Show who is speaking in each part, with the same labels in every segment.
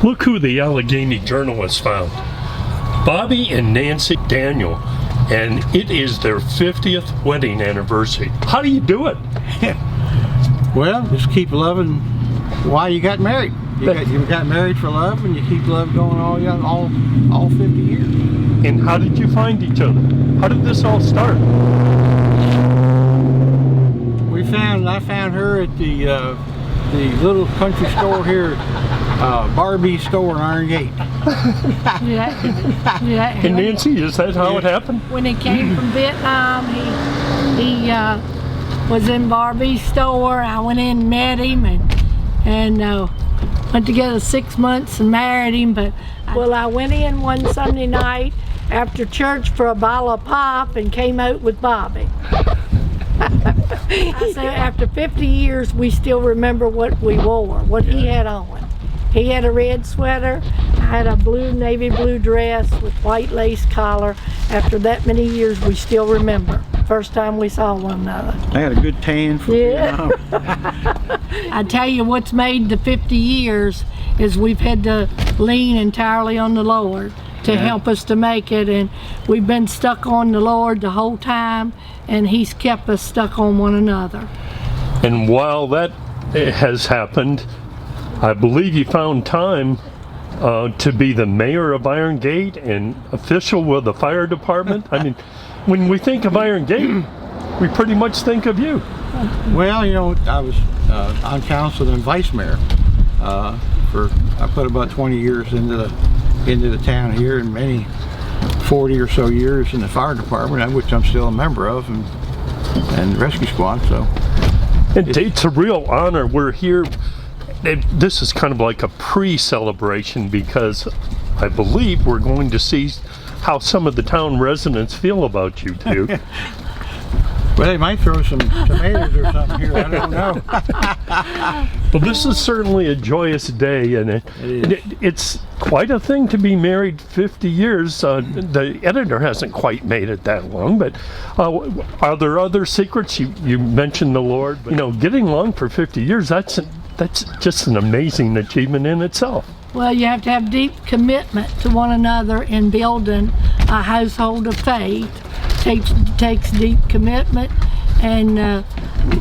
Speaker 1: Look who the Allegheny Journalist found. Bobby and Nancy Daniel, and it is their 50th wedding anniversary. How do you do it?
Speaker 2: Well, just keep loving why you got married. You got married for love, and you keep love going all 50 years.
Speaker 1: And how did you find each other? How did this all start?
Speaker 2: I found her at the little country store here, Barbie store in Iron Gate.
Speaker 3: Yeah.
Speaker 1: And Nancy, is that how it happened?
Speaker 3: When he came from Vietnam, he was in Barbie's store. I went in and met him, and went together 6 months and married him. But I went in one Sunday night after church for a bottle of pop and came out with Bobby. I said, after 50 years, we still remember what we wore, what he had on. He had a red sweater. I had a navy blue dress with white lace collar. After that many years, we still remember. First time we saw one another.
Speaker 2: I had a good tan for Vietnam.
Speaker 3: I tell you, what's made the 50 years is we've had to lean entirely on the Lord to help us to make it, and we've been stuck on the Lord the whole time, and He's kept us stuck on one another.
Speaker 1: And while that has happened, I believe you found time to be the mayor of Iron Gate and official with the fire department. I mean, when we think of Iron Gate, we pretty much think of you.
Speaker 2: Well, you know, I was on council and vice mayor I put about 20 years into the town here, and many 40 or so years in the fire department, which I'm still a member of, and the rescue squad. So
Speaker 1: it's a real honor. We're here. This is kind of like a pre-celebration, because I believe we're going to see how some of the town residents feel about you two.
Speaker 2: Well, they might throw some tomatoes or something here, I don't know.
Speaker 1: Well, this is certainly a joyous day, and it's quite a thing to be married 50 years. The editor hasn't quite made it that long, but are there other secrets? You mentioned the Lord, but, you know, getting along for 50 years, that's just an amazing achievement in itself.
Speaker 3: Well, you have to have deep commitment to one another in building a household of faith. Takes deep commitment, and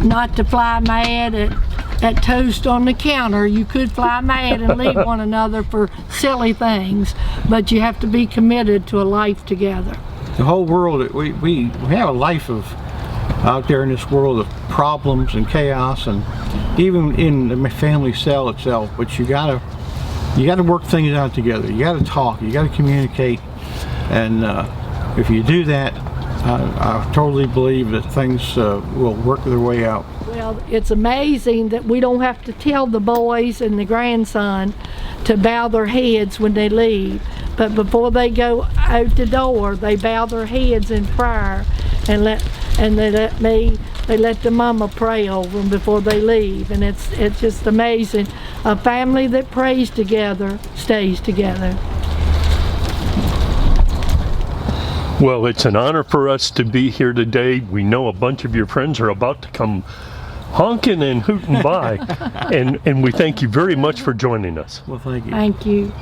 Speaker 3: not to fly mad at toast on the counter. You could fly mad and leave one another for silly things, but you have to be committed to a life together.
Speaker 2: The whole world, we have a life out there in this world of problems and chaos, and even in the family cell itself. But you gotta work things out together. You gotta talk. You gotta communicate, and if you do that, I totally believe that things will work their way out.
Speaker 3: Well, it's amazing that we don't have to tell the boys and the grandson to bow their heads when they leave, but before they go out the door, they bow their heads in prayer, and they let the mama pray over them before they leave. And it's just amazing. A family that prays together stays together.
Speaker 1: Well, it's an honor for us to be here today. We know a bunch of your friends are about to come honking and hooting by, and we thank you very much for joining us.
Speaker 2: Well, thank you.
Speaker 3: Thank you.